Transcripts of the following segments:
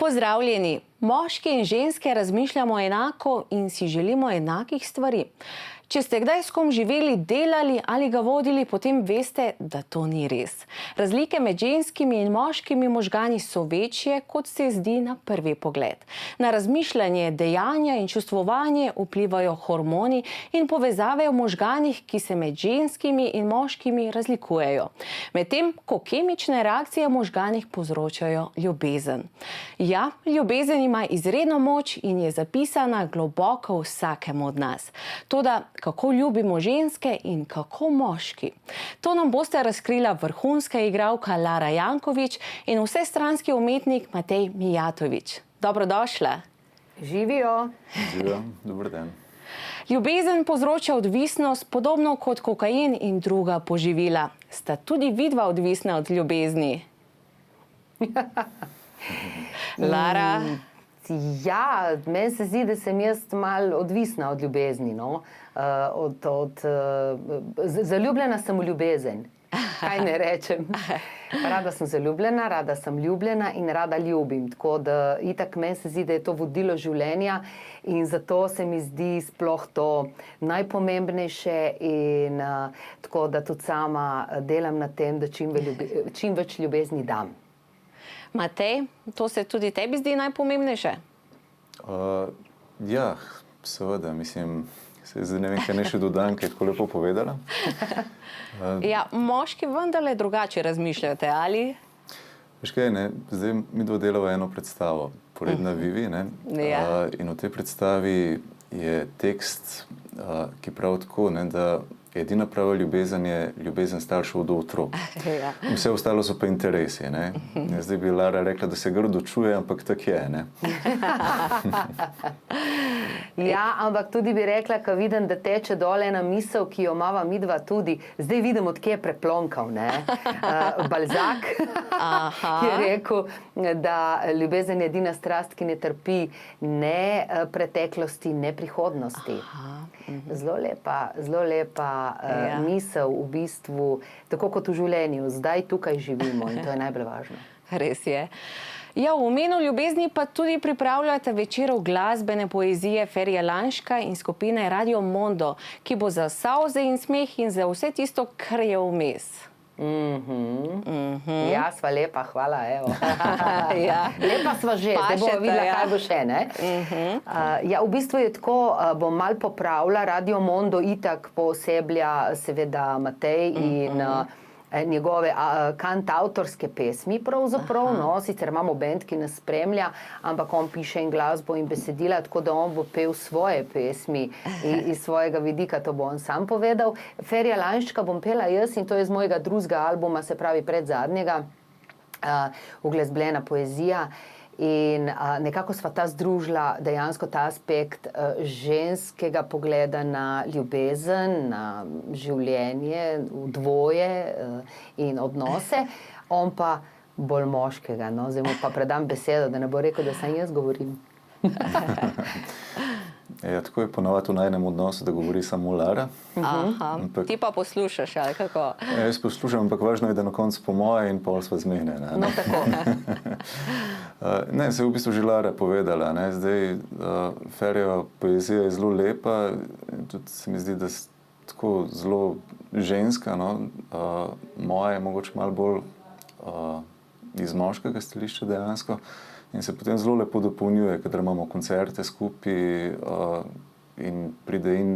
Pozdravljeni! Moški in ženske razmišljamo enako in si želimo enakih stvari. Če ste kdaj s kom živeli, delali ali ga vodili, potem veste, da to ni res. Razlike med ženskimi in moškimi možgani so večje, kot se zdi na prvi pogled. Na razmišljanje, dejanja in čustvovanje vplivajo hormoni in povezave v možganih, ki se med ženskimi in moškimi razlikujejo. Medtem ko kemične reakcije v možganih povzročajo ljubezen. Ja, ljubezen ima izredno moč in je zapisana globoko v vsakem od nas. Toda kako ljubimo ženske in kako moški. To nam boste razkrila vrhunska igralka Lara Janković in vsestranski umetnik Matej Mijatović. Dobrodošla. Živijo. Živijo, dober dan. Ljubezen povzroča odvisnost, podobno kot kokain in druga poživila. Sta tudi vidva odvisna od ljubezni? Lara? Ja, meni se zdi, da sem jaz malo odvisna od ljubezni. No? Zaljubljena sem v ljubezen. Kaj ne rečem? Rada sem zaljubljena, rada sem ljubljena in rada ljubim. Tako da itak meni se zdi, da je to vodilo življenja in zato se mi zdi sploh to najpomembnejše in tako da tudi sama delam na tem, da čim več ljubezni dam. Matej, to se tudi tebi zdi najpomembnejše? Ja, seveda, mislim, zdaj ne vem, kaj ne še dodam, kaj je tako lepo povedala. Ja, moški vendarle drugače razmišljate, ali? Veš kaj, ne, zdaj mi dva delava eno predstavo, Poredna Vivi, ne? Ja. In v tej predstavi je tekst, ki pravi tako, ne, da edina prava ljubezen je ljubezen staršev do otrok. Ja. Vse ostalo so pa interesi. Ne? Zdaj bi Lara rekla, da se grdo čuje, ampak tak je. Ne? Ja, ampak tudi bi rekla, ko vidim, da teče dole ena misel, ki jo imava midva tudi. Zdaj vidim, odkje je preplonkal. Balzac je rekel, da ljubezen je edina strast, ki ne trpi ne preteklosti, ne prihodnosti. Zelo lepa misel v bistvu, tako kot v življenju. Zdaj tukaj živimo in to je najbolj važno. Res je. Ja, v imenu ljubezni pa tudi pripravljate večerov glasbene poezije Ferija Lanška in skupine Radio Mondo, ki bo za solze in smeh in za vse tisto, kar je vmes. Ja, sva lepa, hvala, evo. Ja. Lepa sva že, zdaj bomo videla, kaj bo še, ne? Ja, v bistvu je tako, bom malo popravila, Radio Mondo itak pooseblja seveda Matej in njegove kantavtorske pesmi pravzaprav, no, sicer imamo bend, ki nas spremlja, ampak on piše in glasbo in besedila, tako da on bo pel svoje pesmi iz svojega vidika, to bo on sam povedal. Ferija Lanška bom pela jaz in to je z mojega drugega albuma, se pravi predzadnjega, Uglasbljena poezija. In nekako sva ta združila dejansko ta aspekt ženskega pogleda na ljubezen, na življenje, v dvoje in odnose, on pa bolj moškega. No? Zdaj mu pa predam besedo, da ne bo rekel, da sem jaz govorim. Ja, tako je ponovadi v najnem odnosu, da govori samo Lara. Ampak ti pa poslušaš, ali kako? Jaz poslušam, ampak važno je, da na koncu po moje in pol sva zmehne. No, tako. Ne, se je v bistvu že Lara povedala. Ne? Zdaj, Ferijeva poezija je zelo lepa, tudi se mi zdi, da je tako zelo ženska. No? Moja je mogoče malo bolj iz moškega stališča dejansko. In se potem zelo lepo dopolnjuje, kadar imamo koncerte skupaj in pride in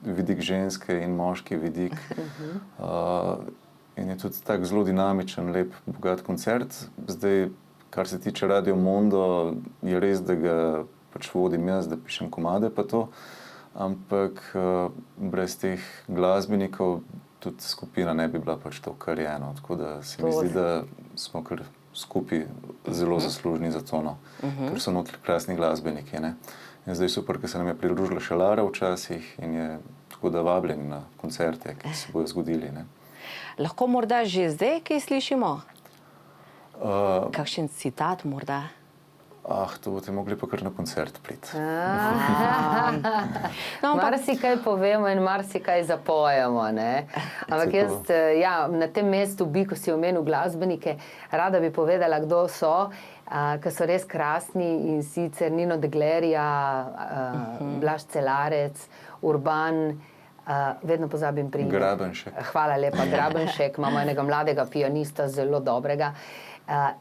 vidik ženske in moški vidik. In je tudi tak zelo dinamičen, lep, bogat koncert. Zdaj, kar se tiče Radio Mondo, je res, da ga pač vodim jaz, da pišem komade pa to, ampak brez teh glasbenikov tudi skupina ne bi bila pač to, kar je. No. Tako da se mi zdi, da smo kar skupaj zelo zaslužni za to, no. Ker so notri krasni glasbeniki. Ne? In zdaj super, ker se nam je pridružila še Lara včasih in je tako da vabljeni na koncerte, ki se bojo zgodili. Ne? Lahko morda že zdaj kaj slišimo? Kakšen citat morda? to boste mogli pa kar na koncert priti. No, ampak Marsikaj povemo in marsikaj zapojemo, ne? Ampak jaz, na tem mestu bi, ko si omenil glasbenike, rada bi povedala, kdo so, ki so res krasni, in sicer Nino De Glerija, Blaž Celarec, Urban, vedno pozabim priimek. Grabenšek. Hvala lepa, Grabenšek, imamo enega mladega pianista, zelo dobrega,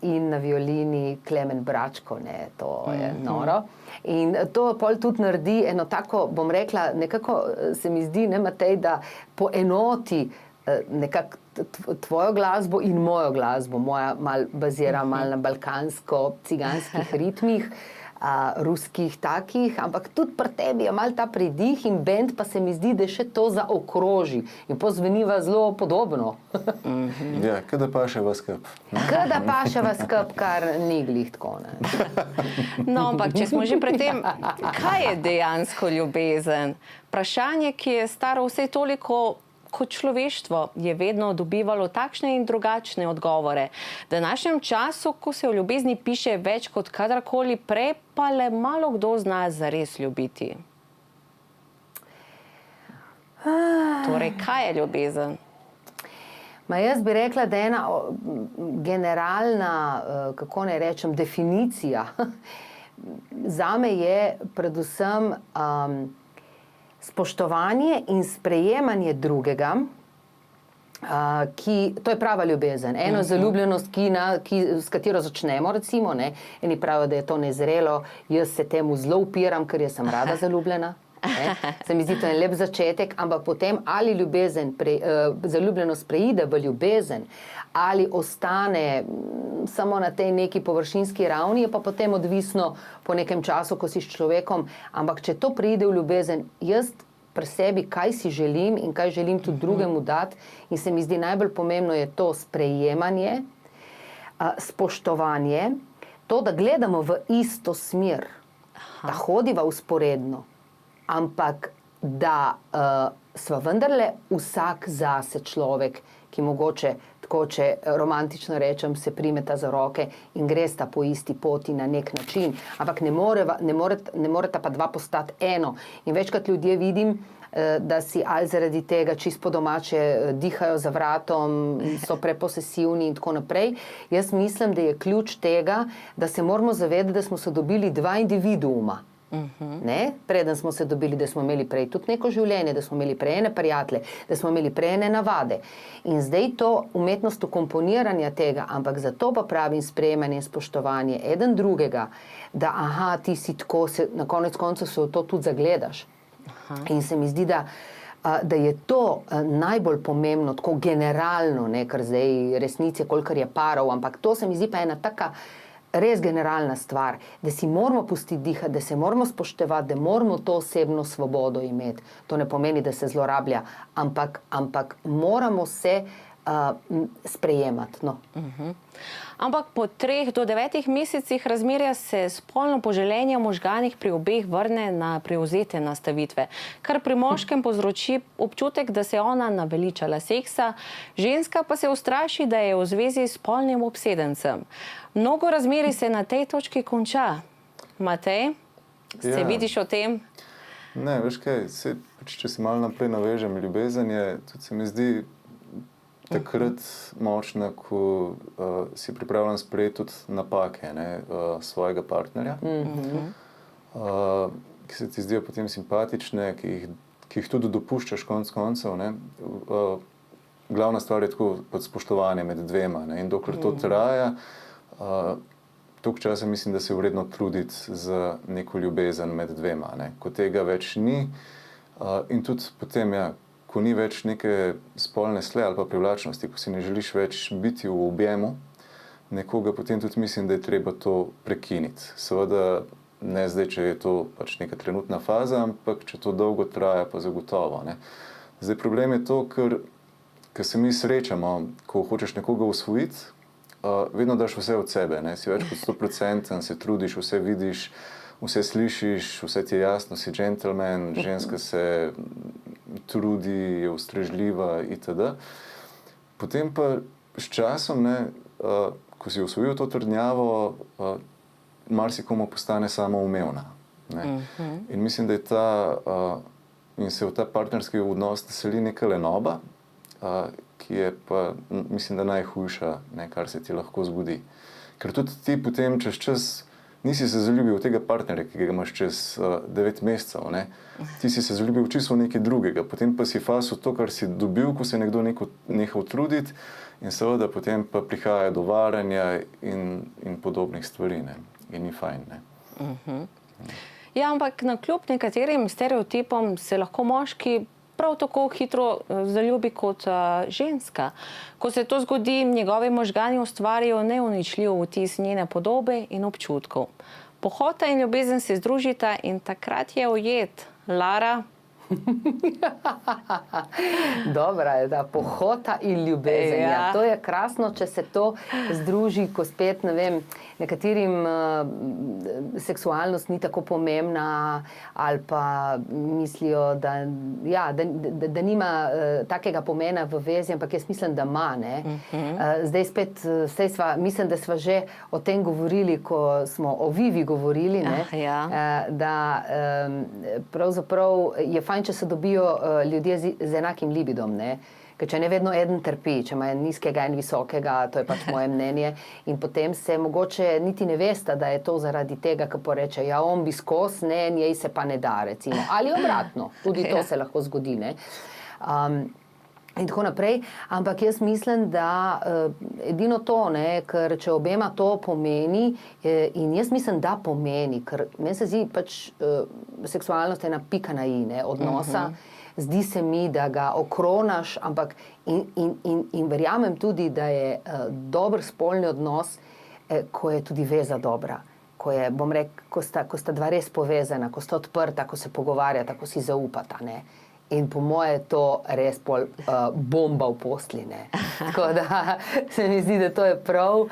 in na violini Klemen Bračko, ne, to je noro. In to pol tudi naredi eno tako, bom rekla, nekako se mi zdi, ne, Matej, da poenoti nekako tvojo glasbo in mojo glasbo. Moja bazira malo na balkansko-ciganskih ritmih, ruskih takih, ampak tudi pri tebi je malo ta pridih in bend pa se mi zdi, da še to zaokroži in pozveniva zelo podobno. Ja, kada paše vas skup. Kada paše vas skup, kar ni glih tako, ne. No, ampak če smo že pri tem, kaj je dejansko ljubezen? Vprašanje, ki je staro vse toliko kot človeštvo, je vedno dobivalo takšne in drugačne odgovore. V današnjem času, ko se o ljubezni piše več kot kadarkoli prej, pa le malo kdo zna zares ljubiti. Torej, kaj je ljubezen? Jaz bi rekla, da je ena generalna, kako naj rečem, definicija zame je predvsem spoštovanje in sprejemanje drugega, to je prava ljubezen. Eno zaljubljenost, s katero začnemo, recimo, ne, eni pravijo, da je to nezrelo, jaz se temu zelo upiram, ker jaz sem rada zaljubljena. Ne. Se mi zdi to en lep začetek, ampak potem ali zaljubljenost preide v ljubezen, ali ostane samo na tej neki površinski ravni, je pa potem odvisno po nekem času, ko si s človekom. Ampak če to preide v ljubezen, jaz pri sebi, kaj si želim in kaj želim tudi drugemu dati, in se mi zdi najbolj pomembno je to sprejemanje, spoštovanje, to, da gledamo v isto smer, da hodiva vzporedno, ampak da sva vendarle vsak zase človek, ki mogoče, tako če romantično rečem, se primeta za roke in gresta po isti poti na nek način. Ampak ne moreta pa dva postati eno. In večkrat ljudje vidim, da si ali zaradi tega čisto po domače dihajo za vratom, so preposesivni in tako naprej. Jaz mislim, da je ključ tega, da se moramo zavedati, da smo se dobili dva individuuma. Ne? Preden smo se dobili, da smo imeli prej tudi neko življenje, da smo imeli prej ene prijatelje, da smo imeli prej ene navade. In zdaj to umetnost ukomponiranja tega, ampak zato pa pravim sprejemanje in spoštovanje eden drugega, da ti si tako, na konec koncev se v to tudi zagledaš. In se mi zdi, da je to najbolj pomembno, tako generalno, ne, ker zdaj resnice, kolikor je parov, ampak to se mi zdi pa ena taka res generalna stvar, da si moramo pustiti dihati, da se moramo spoštovati, da moramo to osebno svobodo imeti. To ne pomeni, da se zlorablja, ampak moramo se sprejemati. No. Ampak po 3 do 9 mesecih razmerja se spolno poželenje v možganih pri obeh vrne na prevzete nastavitve, kar pri moškem povzroči občutek, da se je ona naveličala seksa, ženska pa se ustraši, da je v zvezi s spolnim obsedencem. Mnogo razmerij se na tej točki konča. Matej, se vidiš o tem? Ne, veš kaj, če se malo naprej navežem, ljubezen je, tudi se mi zdi, takrat močna, ko si pripravljen sprejeti tudi napake, ne, svojega partnerja, ki se ti zdijo potem simpatične, ki jih tudi dopuščaš konec koncev. Ne. Glavna stvar je tako pod spoštovanje med dvema. Ne. In dokler to traja, toliko časa mislim, da se je vredno truditi za neko ljubezen med dvema. Ne. Ko tega več ni, in tudi potem, ko ni več neke spolne sle ali pa privlačnosti, ko si ne želiš več biti v objemu nekoga, potem tudi mislim, da je treba to prekiniti. Seveda ne zdaj, če je to pač neka trenutna faza, ampak če to dolgo traja, pa zagotovo. Ne. Zdaj problem je to, ker se mi srečamo, ko hočeš nekoga usvojiti, vedno daš vse od sebe, ne. Si več kot 100%, se trudiš, vse vidiš, vse slišiš, vse ti je jasno, si džentelmen, ženska se trudi, je ustrežljiva itd. Potem pa s časom, ne, ko si osvojil to trdnjavo, marsikomu postane samoumevna. In mislim, da je in se v ta partnerski odnos seli neka lenoba, ki je pa, mislim, da najhujša, kar se ti lahko zgodi. Ker tudi ti potem čez čas nisi se zaljubil v tega partnerja, ki ga imaš čez 9 mesecev. Ti si se zaljubil čisto v nekaj drugega, potem pa si fasil to, kar si dobil, ko se nekdo nehal truditi, in seveda potem pa prihaja do varanja in podobnih stvari. In ni fajn. Ja, ampak navkljub nekaterim stereotipom se lahko moški prav tako hitro zaljubi kot ženska. Ko se to zgodi, njegovi možgani ustvarijo neuničljiv vtis njene podobe in občutkov. Pohota in ljubezen se združita in takrat je ujet. Lara? Dobra je, da pohota in ljubezen. Ja, to je krasno, če se to združi, ko spet, ne vem, nekaterim seksualnost ni tako pomembna ali pa mislijo, da nima takega pomena v vezi, ampak jaz mislim, da ima. Zdaj spet, mislim, da sva že o tem govorili, ko smo o Vivi govorili, da pravzaprav je fajn, če se dobijo ljudje z enakim libidom, ker če ne vedno eden trpi, če ima nizkega in visokega, to je pač moje mnenje, in potem se mogoče niti ne vesta, da je to zaradi tega, ko poreče, ja, on bi skos, njej se pa ne da, recimo. Ali obratno, tudi to se lahko zgodi, in tako naprej, ampak jaz mislim, da edino to, ker če obema to pomeni, in jaz mislim, da pomeni, ker meni se zdi pač seksualnost ena pika na i, odnosa, zdi se mi, da ga okronaš, ampak in verjamem tudi, da je dober spolni odnos, ko je tudi veza dobra, ko je, bom rekel, ko sta dva res povezana, ko sta odprta, ko se pogovarjata, ko si zaupata, In po moje to res bomba v posli. Tako da se mi zdi, da to je prav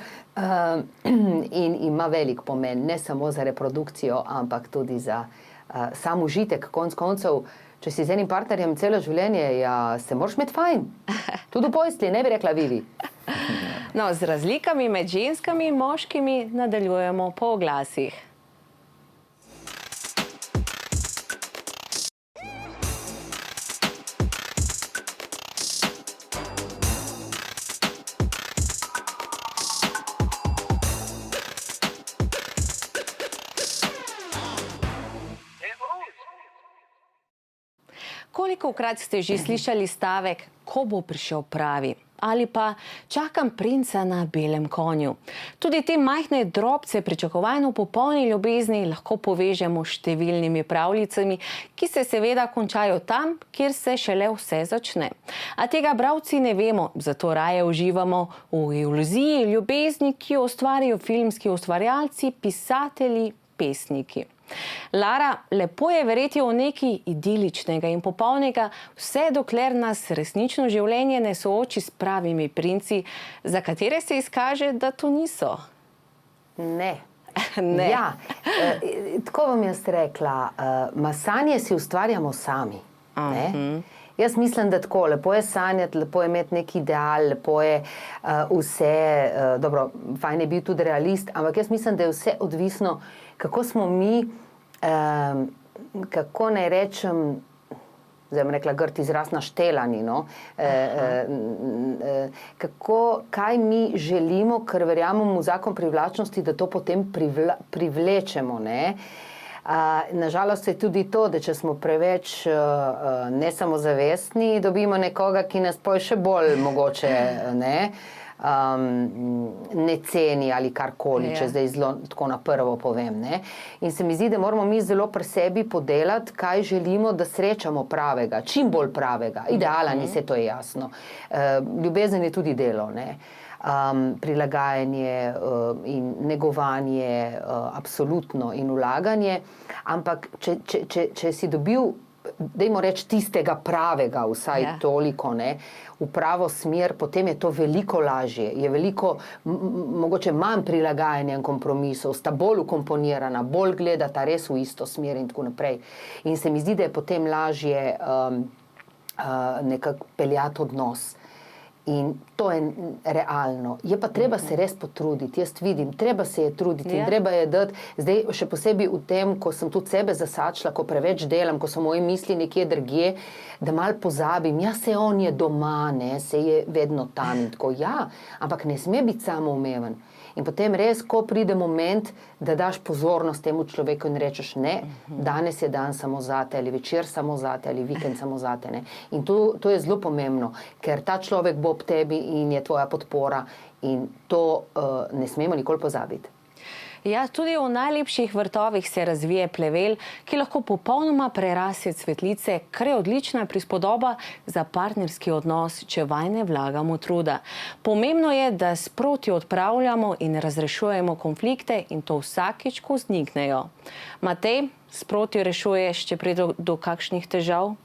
in ima velik pomen, ne samo za reprodukcijo, ampak tudi za sam užitek. Konec koncev, če si z enim partnerjem celo življenje, se moraš imeti fajn. Tudi v posli, ne bi rekla Vivi. No, z razlikami med ženskami in moškimi nadaljujemo po oglasih. Kolikokrat ste že slišali stavek, ko bo prišel pravi? Ali pa čakam princa na belem konju. Tudi te majhne drobce pričakovanja v popolni ljubezni lahko povežemo s številnimi pravljicami, ki se seveda končajo tam, kjer se šele vse začne. A tega bralci ne vemo, zato raje uživamo v iluziji ljubezni, ki jo ustvarijo filmski ustvarjalci, pisatelji, pesniki. Lara, lepo je verjeti v nekaj idiličnega in popolnega, vse dokler nas resnično življenje ne sooči s pravimi princi, za katere se izkaže, da to niso. Ne. Ja, tako bom jaz rekla, sanje si ustvarjamo sami. Jaz mislim, da tako, lepo je sanjati, lepo je imeti nek ideal, lepo je vse, dobro, fajn je bil tudi realist, ampak jaz mislim, da je vse odvisno, kako smo mi, kako naj rečem, zdaj bom rekla grd izraz, naštelani, kaj mi želimo, ker verjamemo v zakon privlačnosti, da to potem privlečemo, Nažalost je tudi to, da če smo preveč nesamozavestni, dobimo nekoga, ki nas pol še bolj mogoče ne ceni ali karkoli, če zdaj zelo tako na prvo povem. In se mi zdi, da moramo mi zelo pri sebi podelati, kaj želimo, da srečamo pravega, čim bolj pravega. Ideala ni, se to je jasno. Ljubezen je tudi delo, prilagajanje in negovanje, absolutno, in vlaganje, ampak če si dobil, dajmo reči, tistega pravega, vsaj toliko, v pravo smer, potem je to veliko lažje, je veliko, mogoče manj prilagajanja in kompromisov, sta bolj ukomponirana, bolj gledata res v isto smer in tako naprej. In se mi zdi, da je potem lažje nekako peljati odnos. In to je realno. Je pa treba se res potruditi. Jaz vidim, treba se je truditi in treba je dati. Zdaj, še posebej v tem, ko sem tudi sebe zasačila, ko preveč delam, ko so moje misli nekje drugje, da malo pozabim. Ja, se on je doma, ne, se je vedno tam in tako. Ja, ampak ne sme biti samoumeven. In potem res, ko pride moment, da daš pozornost temu človeku in rečeš ne, danes je dan samo zate, ali večer samo zate, ali vikend samo zate. Ne. In to je zelo pomembno, ker ta človek bo ob tebi in je tvoja podpora in to ne smemo nikoli pozabiti. Ja, tudi v najlepših vrtovih se razvije plevel, ki lahko popolnoma prerase cvetlice, kar je odlična prispodoba za partnerski odnos, če vanj ne vlagamo truda. Pomembno je, da sproti odpravljamo in razrešujemo konflikte in to vsakič, ko vzniknejo. Matej, sproti rešuješ, če pride do kakšnih težav?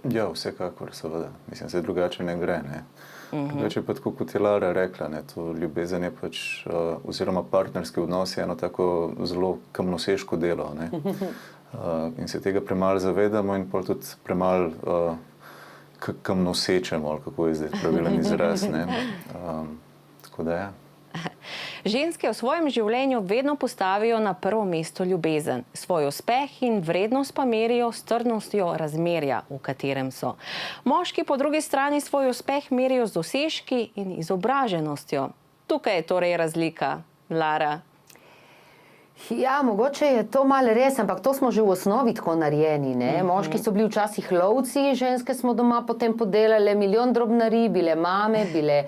Ja, vsekakor, seveda. Mislim, se drugače ne gre, ne. Drugače pa tako, kot je Lara rekla, ne, to ljubezen je pač, oziroma partnerski odnos je eno tako zelo kamnoseško delo, ne. In se tega premalo zavedamo in pol tudi premalo kamnosečemo, ali kako je zdaj pravilen izraz, ne. Tako da ja. Ženske v svojem življenju vedno postavijo na prvo mesto ljubezen. Svoj uspeh in vrednost pa merijo s trdnostjo razmerja, v katerem so. Moški po drugi strani svoj uspeh merijo z dosežki in izobraženostjo. Tukaj je torej razlika, Lara. Ja, mogoče je to malo res, ampak to smo že v osnovi tako narejeni, ne? Moški so bili včasih lovci, ženske smo doma potem podelale milijon drobnarij, bile mame, bile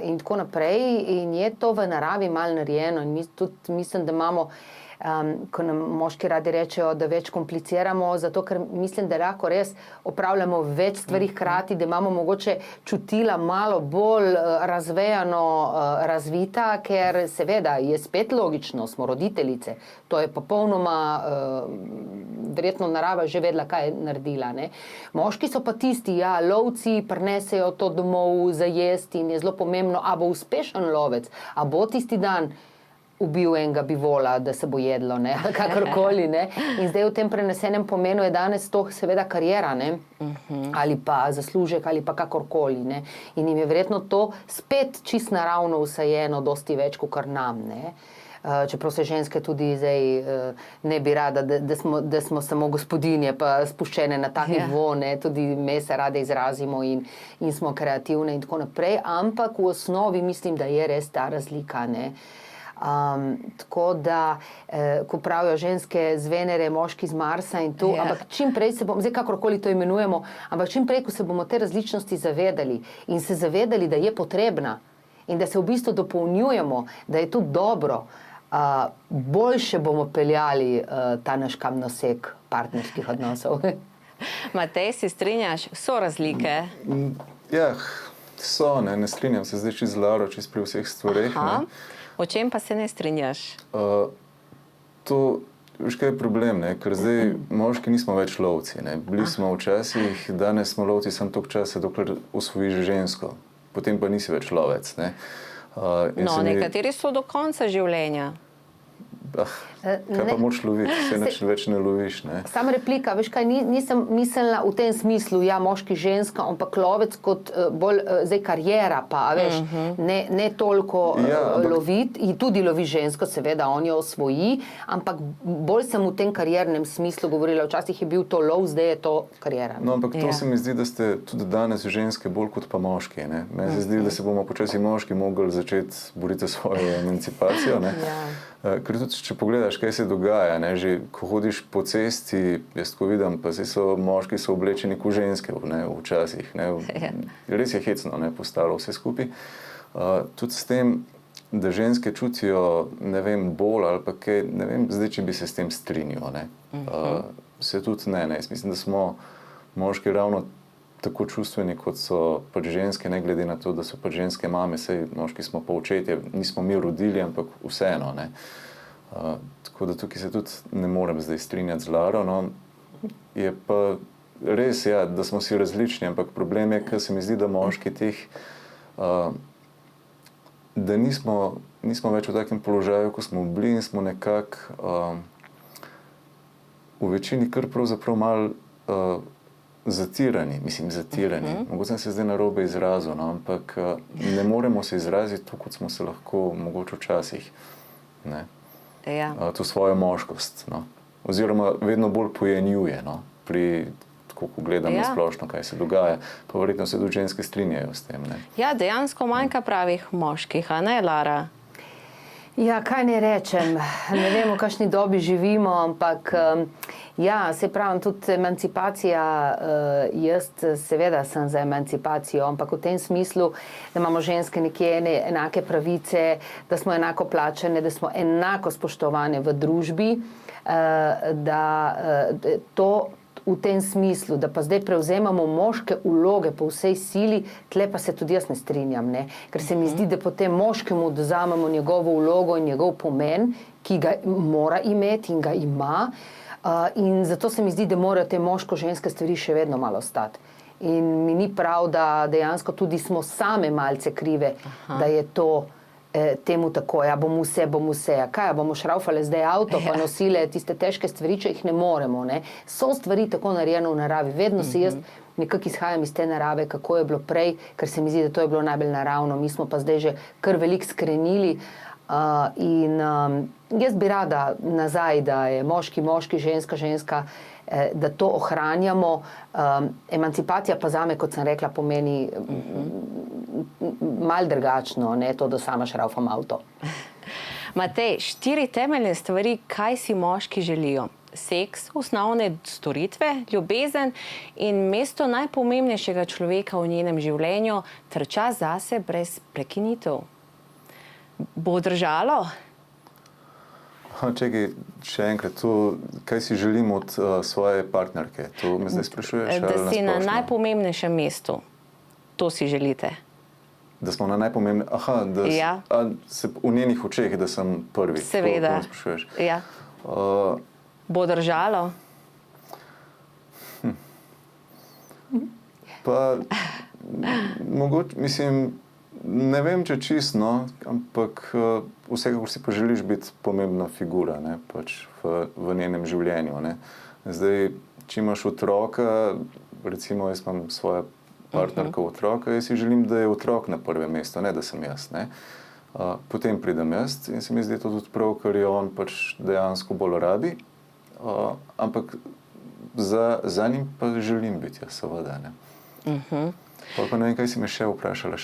in tako naprej. In je to v naravi malo narejeno in tudi mislim, da imamo, ko nam moški radi rečejo, da več kompliciramo, zato ker mislim, da lahko res opravljamo več stvari hkrati, da imamo mogoče čutila malo bolj razvejano razvita, ker seveda je spet logično, smo roditeljice, to je popolnoma verjetno narava že vedela, kaj je naredila, ne. Moški so pa tisti, ja, lovci, prinesejo to domov za jesti in je zelo pomembno, a bo uspešen lovec, a bo tisti dan ubil enega bivola, da se bo jedlo, ne, kakorkoli, ne. In zdaj v tem prenesenem pomenu je danes to seveda kariera, ne, ali pa zaslužek, ali pa kakorkoli, ne. In jim je verjetno to spet čist naravno vsajeno, dosti več, kakor nam, ne. Čeprav se ženske tudi zdaj ne bi rada, da smo samo gospodinje pa spuščene na ta nivo, ne, tudi me se rade izrazimo in smo kreativne in tako naprej, ampak v osnovi mislim, da je res ta razlika, ne. Tako da, ko pravijo ženske z Venere, moški z Marsa in to, ampak čim prej se bomo, zdaj kakorkoli to imenujemo, ampak čim prej, ko se bomo te različnosti zavedali in se zavedali, da je potrebna in da se v bistvu dopolnjujemo, da je to dobro, boljše bomo peljali ta naš kamnosek partnerskih odnosov. Matej, se strinjaš? So razlike? Ja, so, ne strinjam se zdaj čisto z Laro, čisto pri vseh stvareh. O čem pa se ne strinjaš? To, veš kaj je problem, ne? Ker zdaj moški nismo več lovci, ne? Bili smo včasih, danes smo lovci samo toliko časa, dokler osvojiš žensko, potem pa nisi več lovec, ne? Nekateri so do konca življenja. Kaj pa moč loviti, se nič več ne loviš, ne? Samo replika, veš kaj, nisem mislila v tem smislu, ja, moški, ženska, ampak lovec kot bolj zdaj karijera pa, veš, ne toliko loviti, in tudi lovi žensko, seveda, on jo osvoji, ampak bolj sem v tem kariernem smislu govorila, včasih je bil to lov, zdaj je to karijera. No, ampak to se mi zdi, da ste tudi danes ženske bolj kot pa moški, ne? Meni se zdi, da se bomo počasi moški mogli začeti boriti svojo emancipacijo, ne? Ker tudi, če pogledaš, kaj se dogaja, ne, že ko hodiš po cesti, jaz tako vidim, pa moški so oblečeni kot ženske, ne, včasih, ne, res je hecno, ne, postalo vse skupaj. Tudi s tem, da ženske čutijo, ne vem, bolj ali pa kaj, ne vem, zdaj, če bi se s tem strinjal, ne. Se tudi ne, jaz mislim, da smo moški ravno tako čustveni, kot so pač ženske, ne glede na to, da so pač ženske mame, saj moški smo pa očetje, nismo mi rodili, ampak vseeno, ne. Tako da tukaj se tudi ne morem zdaj strinjati z Laro, no. Je pa res, ja, da smo si različni, ampak problem je, ker se mi zdi, da moški teh, da nismo več v takem položaju, ko smo bili in smo nekako v večini kar pravzaprav malo zatirani. Mogoče sem se zdaj narobe izrazil, no, ampak ne moremo se izraziti tako, kot smo se lahko mogoče včasih. Ne. Ja. To svojo moškost. No. Oziroma vedno bolj pojenjuje, no, ko gledam na splošno, kaj se dogaja. Pa verjetno se tudi ženske strinjajo s tem. Ne. Ja, dejansko manjka pravih moških, a ne, Lara? Ja, kaj ne rečem, ne vem, v kakšni dobi živimo, ampak ja, se pravim, tudi emancipacija, jaz seveda sem za emancipacijo, ampak v tem smislu, da imamo ženske nekje enake pravice, da smo enako plačane, da smo enako spoštovane v družbi, da to v tem smislu, da pa zdaj prevzemamo moške vloge po vsej sili, tle pa se tudi jaz ne strinjam, ne? Ker se mi zdi, da potem moškemu odvzamemo njegovo vlogo in njegov pomen, ki ga mora imeti in ga ima, in zato se mi zdi, da morajo te moško-ženske stvari še vedno malo stati. In mi ni prav, da dejansko tudi smo same malce krive, da je to temu tako, ja, bom vse, kaj, bomo šraufale zdaj avto, pa nosile tiste težke stvari, če jih ne moremo, ne. So stvari tako narejene v naravi, vedno se jaz nekako izhajam iz te narave, kako je bilo prej, ker se mi zdi, da to je bilo najbolj naravno, mi smo pa zdaj že kar veliko skrenili, in jaz bi rada nazaj, da je moški, ženska, da to ohranjamo. Emancipacija pa zame, kot sem rekla, pomeni malo drugačno, ne to, da sama šraufam avto. Matej, 4 temeljne stvari, kaj si moški želijo. Seks, osnovne storitve, ljubezen in mesto najpomembnejšega človeka v njenem življenju ter čas zase brez prekinitev. Bo držalo? Čekaj, še enkrat, kaj si želim od svoje partnerke? To me zdaj sprašuješ? Da si na najpomembnejšem mestu. To si želite? Da smo na najpomembnejšem... v njenih očeh, da sem prvi. Seveda. To me sprašuješ. Ja. Bo držalo? Pa, mogoče, mislim... Ne vem, če čisto, ampak vsekakor si pa želiš biti pomembna figura, ne, pač v njenem življenju. Ne. Zdaj, če imaš otroka, recimo jaz imam svoja partnerka otroka, jaz si želim, da je otrok na prvem mestu, ne da sem jaz. Ne. Potem pridem jaz in se mi zdi to tudi prav, ker je on pač dejansko bolj rabi, ampak za njim pa želim biti jaz, seveda. Ne. Pa ne vem, kaj si me še vprašala.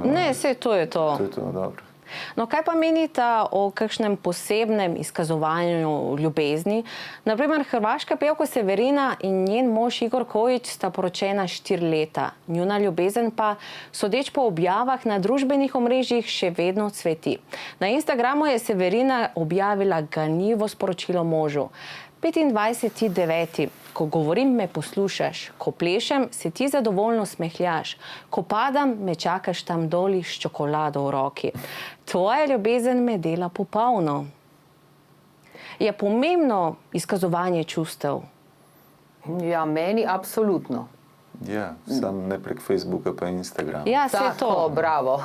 Ne, saj to je to. To je to, dobro. No, kaj pa menite o kakšnem posebnem izkazovanju ljubezni? Naprimer, hrvaška pevka Severina in njen mož Igor Kojić sta poročena 4 leta. Njuna ljubezen pa, sodeč po objavah na družbenih omrežjih, še vedno cveti. Na Instagramu je Severina objavila ganljivo sporočilo možu. 25.9. Ko govorim, me poslušaš. Ko plešem, se ti zadovoljno smehljaš. Ko padam, me čakaš tam doli s čokolado v roki. Tvoja ljubezen me dela popolno. Je pomembno izkazovanje čustev? Ja, meni absolutno. Ja, sam ne prek Facebooka pa Instagrama. Ja, se to. Tako, bravo.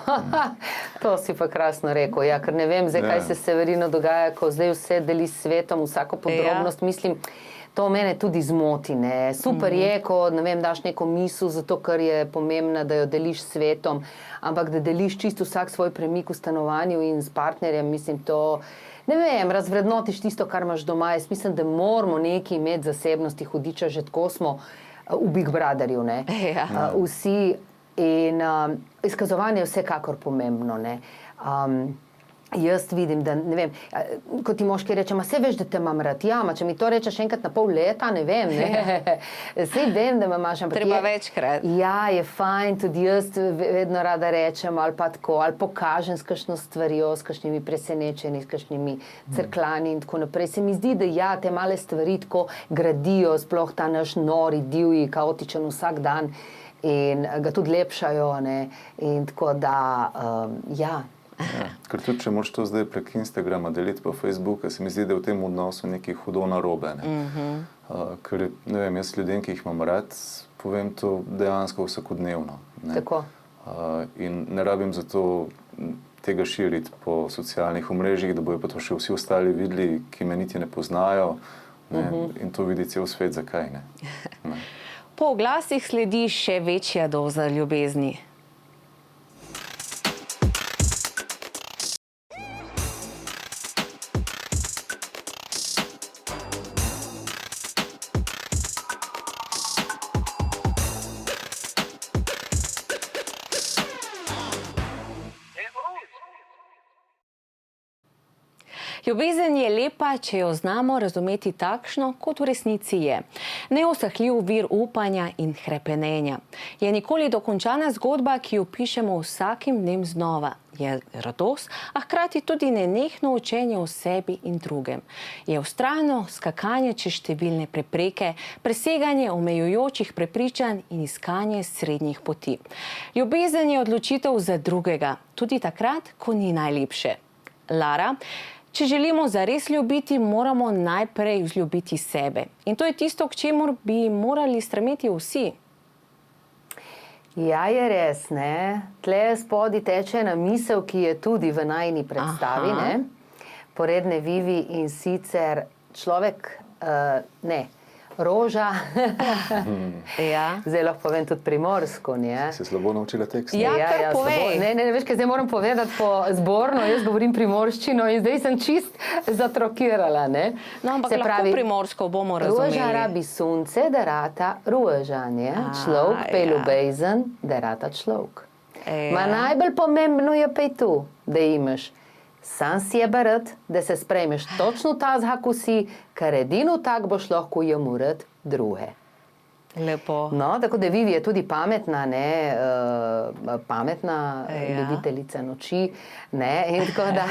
To si pa krasno rekel. Ja, ker ne vem, zdaj, kaj se Severino dogaja, ko zdaj vse deli s svetom, vsako podrobnost, mislim, to mene tudi zmoti, ne. Super je, ko, ne vem, daš neko misel, zato ker je pomembna, da jo deliš s svetom, ampak da deliš čisto vsak svoj premik v stanovanju in s partnerjem, mislim, to, ne vem, razvrednotiš tisto, kar imaš doma. Jaz mislim, da moramo nekaj imeti zasebnosti, hudiča, že tako smo v Big Brotherju, ne. Ja. Vsi in izkazovanje je vsekakor pomembno, ne. Jaz vidim, da, ne vem, ko ti moški reče, saj veš, da te imam rad. Ja, če mi to rečeš enkrat na pol leta, ne vem, ne. Saj vem, da me imaš, ampak treba večkrat. Ja, je fajn, tudi jaz vedno rada rečem, ali pa tako, ali pokažem s kakšno stvarjo, s kakšnimi presenečenji, s kakšnimi crklani in tako naprej. Se mi zdi, da ja, te male stvari tako gradijo, sploh ta naš nori, divji, kaotičen vsak dan in ga tudi lepšajo, ne. In tako da, ja. Ja, ker tudi, če moraš to zdaj prek Instagrama deliti pa Facebooka, se mi zdi, da je v tem odnosu nekaj hudo narobe. Ker, ne vem, jaz ljudem, ki jih imam rad, povem to dejansko vsakodnevno. Ne. Tako. In ne rabim zato tega širiti po socialnih omrežjih, da bojo pa to še vsi ostali videli, ki me niti ne poznajo, ne, in to vidi cel svet, zakaj ne. Po oglasih sledi še večja doza ljubezni. Ljubezen je lepa, če jo znamo razumeti takšno, kot v resnici je. Neusahljiv vir upanja in hrepenenja. Je nikoli dokončana zgodba, ki jo pišemo vsakim dnem znova. Je radost, a hkrati tudi nenehno učenje o sebi in drugem. Je vztrajno skakanje čez številne prepreke, preseganje omejujočih prepričanj in iskanje srednjih poti. Ljubezen je odločitev za drugega, tudi takrat, ko ni najlepše. Lara, če želimo zares ljubiti, moramo najprej vzljubiti sebe. In to je tisto, k čemur bi morali stremeti vsi. Ja, je res, ne. Tle spodaj teče ena misel, ki je tudi v najini predstavi, ne. Poredne Vivi, in sicer človek, roža, Ja. zdaj lahko povem tudi primorsko, ne. Si slabo naučila tekst? Ja, kar povej. Ne, veš, kaj zdaj moram povedati po zborno, jaz govorim primorščino in zdaj sem čist zatrokirala, ne. No, ampak lahko primorsko bomo razumeli. Roža rabi sunce, da rata roža, ne. Človek pe ljubezen, da rata človek. Ma najbolj pomembno je pa tu, da imaš sam sebe rad, da se sprejmeš točno tak, kako si, ker edino tak boš lahko jemu rad druge. Lepo. No, tako da Vivi je tudi pametna, ne, pametna ljubiteljica noči, ne, in tako da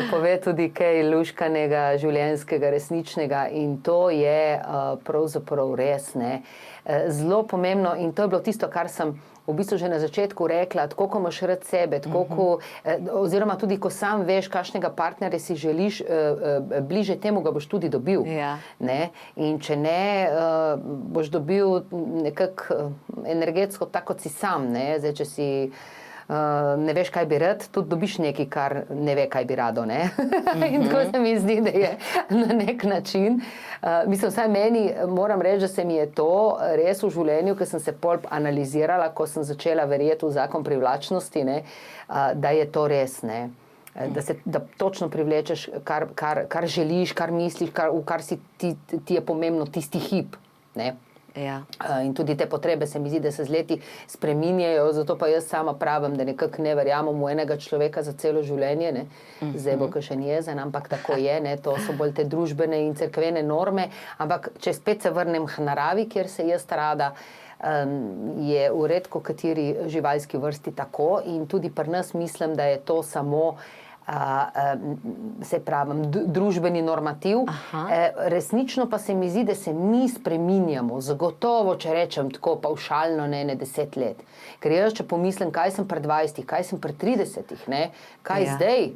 pove tudi kaj luškanega, življenjskega, resničnega, in to je pravzaprav res, ne, zelo pomembno, in to je bilo tisto, kar sem v bistvu že na začetku rekla, tako ko imaš rad sebe, tako ko, oziroma tudi ko sam veš, kakšnega partnerja si želiš, bliže temu ga boš tudi dobil. Ja. Ne? In če ne, boš dobil nekako energetsko tako, kot si sam. Ne? Zdaj, če si ne veš, kaj bi rad, tudi dobiš nekaj, kar ne ve, kaj bi rado. Ne? In tako se mi zdi, da je na nek način. Mislim, vsaj meni, moram reči, da se mi je to res v življenju, ker sem se pol analizirala, ko sem začela verjeti v zakon privlačnosti, ne? Da je to res, ne? Da točno privlečeš, kar želiš, kar misliš, v kar si ti je pomembno tisti hip. Ne? Ja. In tudi te potrebe se mi zdi, da se z leti spreminjajo, zato pa jaz sama pravim, da nekako ne verjamem v enega človeka za celo življenje, ne. Zdaj bo kakšen jezen, ampak tako je, ne, to so bolj te družbene in cerkvene norme, ampak če spet se vrnem k naravi, kjer se jaz rada, je v redko kateri živalski vrsti tako, in tudi pri nas mislim, da je to samo se pravim, družbeni normativ. Resnično pa se mi zdi, da se mi spreminjamo, zagotovo, če rečem tako pavšalno, ne 10 let. Ker jaz, če pomislim, kaj sem pred 20, kaj sem pred 30, ne, kaj zdaj,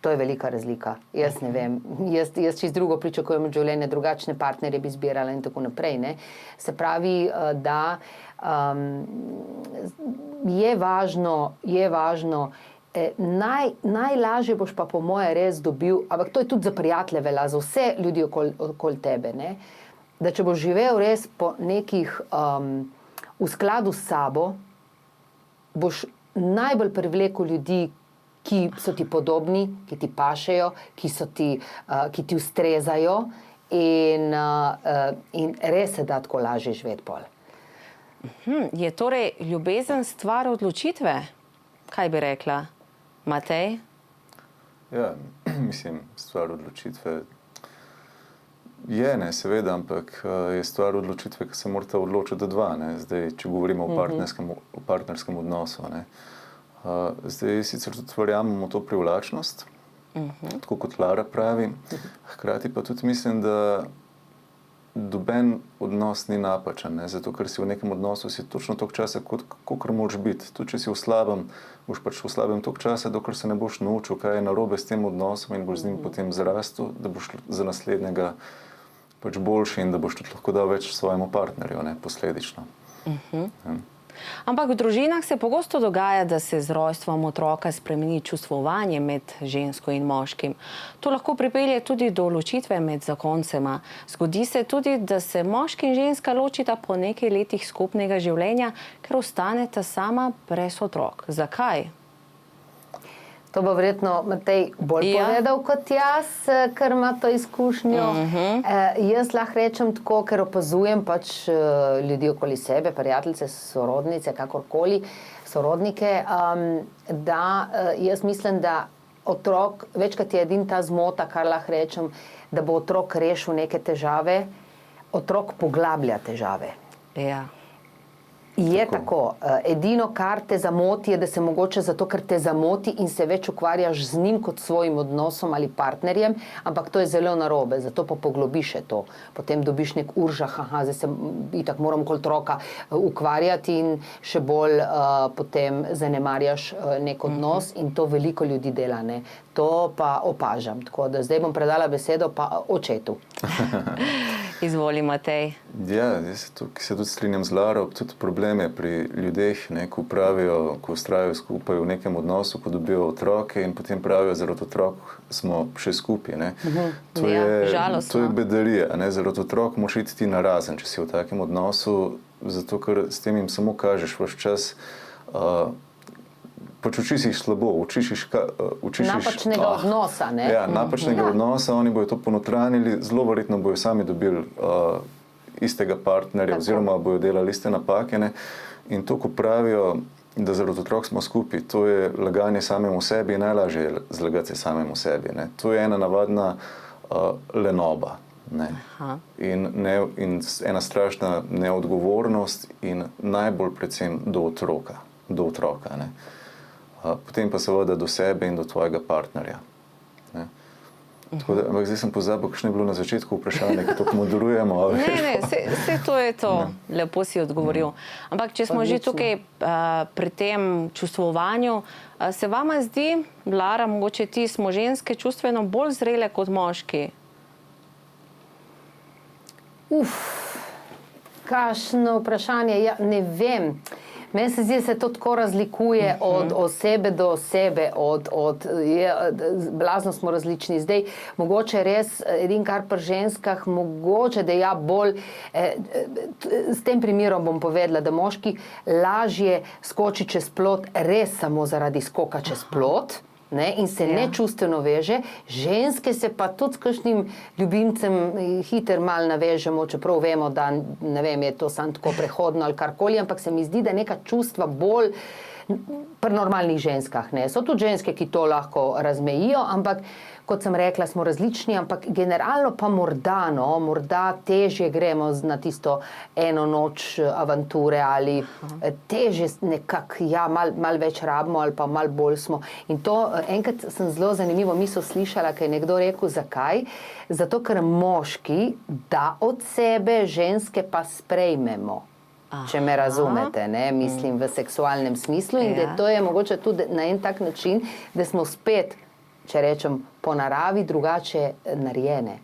to je velika razlika. Jaz ne vem, jaz čist drugo pričakujem od življenja, drugačne partnerje bi zbirala in tako naprej, ne. Se pravi, da je važno, najlažje boš pa po moje res dobil, ampak to je tudi za prijatelje velja, za vse ljudi okoli tebe, ne? Da če boš živel res po nekih, v skladu s sabo, boš najbolj privlekel ljudi, ki so ti podobni, ki ti pašejo, ki ti ustrezajo, in res se da tako lažje živeti pol. Je torej ljubezen stvar odločitve? Kaj bi rekla? Matej? Ja, mislim, stvar odločitve je, ne, seveda, ampak je stvar odločitve, ki se morata odločiti dva, ne. Zdaj, če govorimo o partnerskem odnosu, ne. Zdaj, sicer tudi verjamemo to privlačnost, tako kot Lara pravi, hkrati pa tudi mislim, da doben odnos ni napačen, ne? Zato, ker si v nekem odnosu si točno toliko časa, kolikor moraš biti. Tudi, če si v slabem, boš pač v slabem toliko časa, dokler se ne boš naučil, kaj je narobe s tem odnosom in boš z njim potem zrastel, da boš za naslednjega pač boljši in da boš tudi lahko dal več svojemu partnerju, ne? Posledično. Ampak v družinah se pogosto dogaja, da se z rojstvom otroka spremeni čustvovanje med žensko in moškim. To lahko pripelje tudi do ločitve med zakoncema. Zgodi se tudi, da se moški in ženska ločita po nekaj letih skupnega življenja, ker ostaneta sama brez otrok. Zakaj? To bo verjetno Matej bolj povedal kot jaz, ker ima to izkušnjo. Jaz lahko rečem tako, ker opazujem pač ljudi okoli sebe, prijateljice, sorodnice, kakorkoli, sorodnike, da jaz mislim, da otrok, večkrat je edina ta zmota, kar lahko rečem, da bo otrok rešil neke težave, otrok poglablja težave. Ja. Je tako. Edino, kar te zamoti, je, da se mogoče zato, ker te zamoti in se več ukvarjaš z njim kot svojim odnosom ali partnerjem, ampak to je zelo narobe, zato pa poglobiš to. Potem dobiš nek uržah, zdaj se itak moram okoli otroka ukvarjati in še bolj potem zanemarjaš nek odnos in to veliko ljudi dela, ne. To pa opažam. Tako da zdaj bom predala besedo pa očetu. Izvoli, Matej. Ja, jaz se tudi strinjam z Laro. Tudi problem je pri ljudeh, ko pravijo, ko ustrajajo skupaj v nekem odnosu, ko dobijo otroke in potem pravijo, zaradi otrok smo še skupaj. To je bedarija. Zaradi otrok moraš iti ti narazen, če si v takem odnosu, zato ker s tem jim samo kažeš vaš čas. Pač učiš jih slabo, napačnega odnosa, ne? Ja, napačnega odnosa, oni bojo to ponotranili, zelo verjetno bojo sami dobili istega partnerja oziroma bojo delali iste napake, ne? In to, ko pravijo, da zaradi otrok smo skupaj, to je laganje samemu sebi in najlažje je zlagati se samemu sebi, ne? To je ena navadna lenoba, ne? In ena strašna neodgovornost in najbolj predvsem do otroka, ne? Potem pa seveda do sebe in do tvojega partnerja. Ampak zdaj sem pozabil, kakšno je bilo na začetku vprašanje, ki to moderujemo. Ne, vse to je to. Lepo si odgovoril. Ampak če smo že tukaj pri tem čustvovanju, se vama zdi, Lara, mogoče ti smo ženske čustveno bolj zrele kot moški? Kakšno vprašanje? Ja, ne vem. Meni se zdi, da se to tako razlikuje od osebe do osebe, blazno smo različni. Zdaj, mogoče res, edin kar pri ženskah, mogoče, da ja bolj, s tem primerom bom povedala, da moški lažje skoči čez plot res samo zaradi skoka čez plot, ne, in se ne čustveno veže, ženske se pa tudi s kakšnim ljubimcem hitro malo navežemo, čeprav vemo, da ne vem, je to samo tako prehodno ali karkoli, ampak se mi zdi, da neka čustva bolj pri normalnih ženskah, ne. So tudi ženske, ki to lahko razmejijo, ampak kot sem rekla, smo različni, ampak generalno pa morda težje gremo na tisto eno noč avanture ali težje nekako, malo več rabimo ali pa malo bolj smo. In to, enkrat sem zelo zanimivo misel slišala, ker je nekdo rekel, zakaj? Zato, ker moški da od sebe, ženske pa sprejmemo. Če me razumete, ne, mislim v seksualnem smislu in da to je mogoče tudi na en tak način, da smo spet, če rečem, po naravi drugače narejene.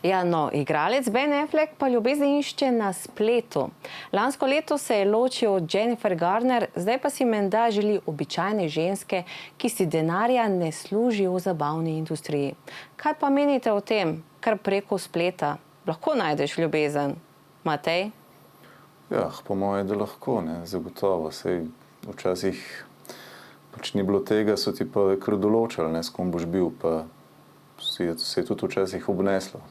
Ja, no, igralec Ben Affleck pa ljubezen išče na spletu. Lansko leto se je ločil od Jennifer Garner, zdaj pa si menda želi običajne ženske, ki si denarja ne služijo v zabavni industriji. Kaj pa menite o tem, kar preko spleta lahko najdeš ljubezen? Matej? Ja, po moje, da lahko, ne, zagotovo. Sej včasih pač ni bilo tega, so ti pa kar določali, ne, s kom boš bil, pa se je tudi včasih obneslo.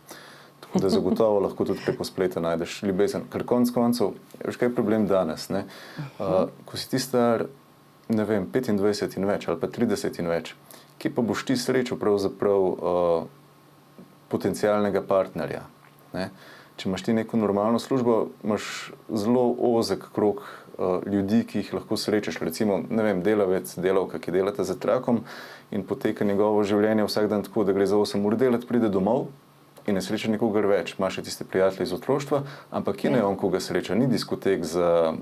Tako da zagotovo lahko tudi preko spleta najdeš ljubezen. Ker konec koncev, veš, kaj je problem danes, ne? Ko si ti star, ne vem, 25 in več, ali pa 30 in več, kje pa boš ti srečal pravzaprav potencialnega partnerja, ne? Če imaš ti neko normalno službo, imaš zelo ozek krog ljudi, ki jih lahko srečaš. Recimo, ne vem, delavec, delavka, ki delata za trakom in poteka njegovo življenje vsak dan tako, da gre za 8 ur delati, pride domov in ne sreča nikogar več. Imaš še tiste prijatelje iz otroštva, ampak kje ne on koga sreča? Ni diskotek za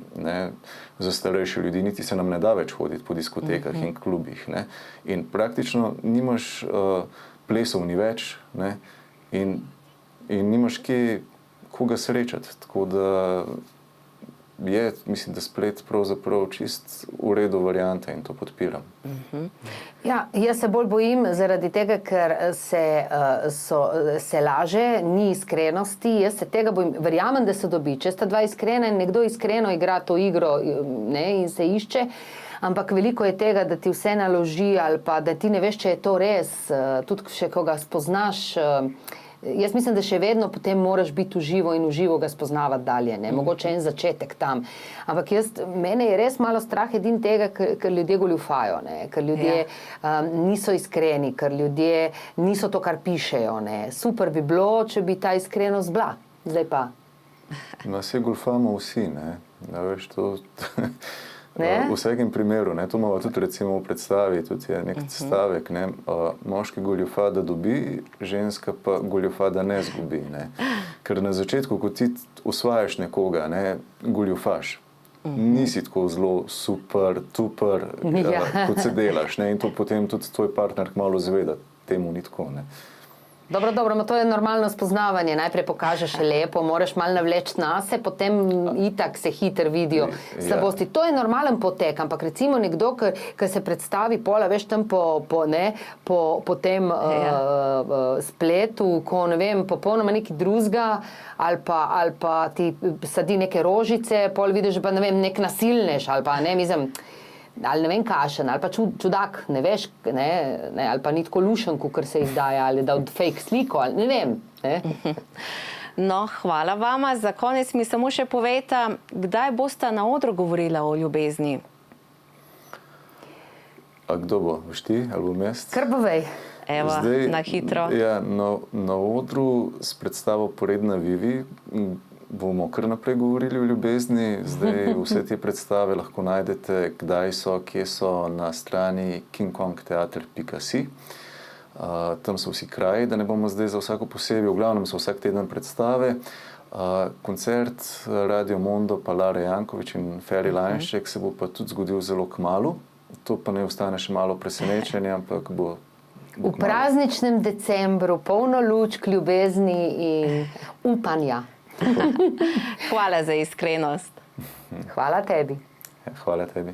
starejše ljudi, niti se nam ne da več hoditi po diskotekah in klubih, ne? In praktično nimaš plesov ni več, ne? In nimaš kje koga srečati. Tako da je, mislim, da splet pravzaprav čist v redu varianta in to podpiram. Ja, jaz se bolj bojim zaradi tega, ker se laže, ni iskrenosti. Jaz se tega bojim. Verjamem, da se dobi. Če sta dva iskrena in nekdo iskreno igra to igro, ne, in se išče, ampak veliko je tega, da ti vse naloži ali pa da ti ne veš, če je to res, tudi še ko ga spoznaš. Jaz mislim, da še vedno potem moraš biti v živo in v živo ga spoznavati dalje, ne? Mogoče en začetek tam. Ampak mene je res malo strah edin tega, ker ljudje goljufajo, ne? Ker ljudje niso iskreni, ker ljudje niso to, kar pišejo, ne? Super bi bilo, če bi ta iskrenost bila. Zdaj pa. No, se goljufamo vsi, ne? Da veš, to... Ne? V vsakem primeru, ne, to imamo tudi recimo v predstavi, tudi je nek stavek, ne, moški goljufa, da dobi, ženska pa goljufa, da ne zgubi, ne. Ker na začetku, ko ti usvajaš nekoga, ne, goljufaš, nisi tako zelo super, tuper, kot se delaš, ne, in to potem tudi tvoj partner kmalu zveda, temu ni tako, ne. Dobro, to je normalno spoznavanje. Najprej pokažeš lepo, moraš malo navleči nase, potem itak se hitro vidijo slabosti. To je normalen potek, ampak recimo nekdo, ki se predstavi pola, veš, tam po tem spletu, ko ne vem, popolnoma nekaj drugega, ali pa ti sadi neke rožice, pol vidiš pa ne vem, nek nasilnež, ali pa ne, mislim, ali ne vem kašen, ali pa čudak, ne veš, ne, ali pa ni tako lušen, kakor se izdaja, ali da od fake sliko, ali ne vem. Ne? No, hvala vama. Za konec mi samo še povejte, kdaj boste na odru govorila o ljubezni? A kdo bo? Boš ti ali bom jaz? Kar povej. Evo, zdaj, na hitro. Ja, na odru s predstavo Poredna Vivi bomo kar naprej govorili o ljubezni. Zdaj vse te predstave lahko najdete, kdaj so, kje so, na strani kingkongteater.si. Tam so vsi kraji, da ne bomo zdaj za vsako posebej, v glavnem so vsak teden predstave. Koncert Radio Mondo pa Lara Jankovič in Feri Lajnšček se bo pa tudi zgodil zelo kmalu. To pa ne ostane še malo presenečenje, ampak bo v prazničnem decembru, polno lučk, ljubezni in upanja. Hvala za iskrenost. Hvala tebi. Hvala tebi.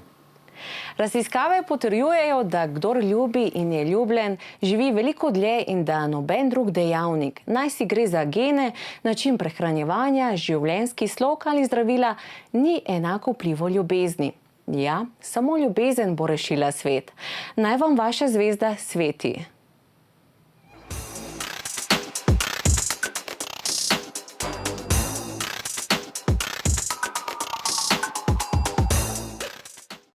Raziskave potrjujejo, da kdor ljubi in je ljubljen, živi veliko dlje in da noben drug dejavnik, naj si gre za gene, način prehranjevanja, življenjski slog ali zdravila, ni enako vplivu ljubezni. Ja, samo ljubezen bo rešila svet. Naj vam vaša zvezda sveti.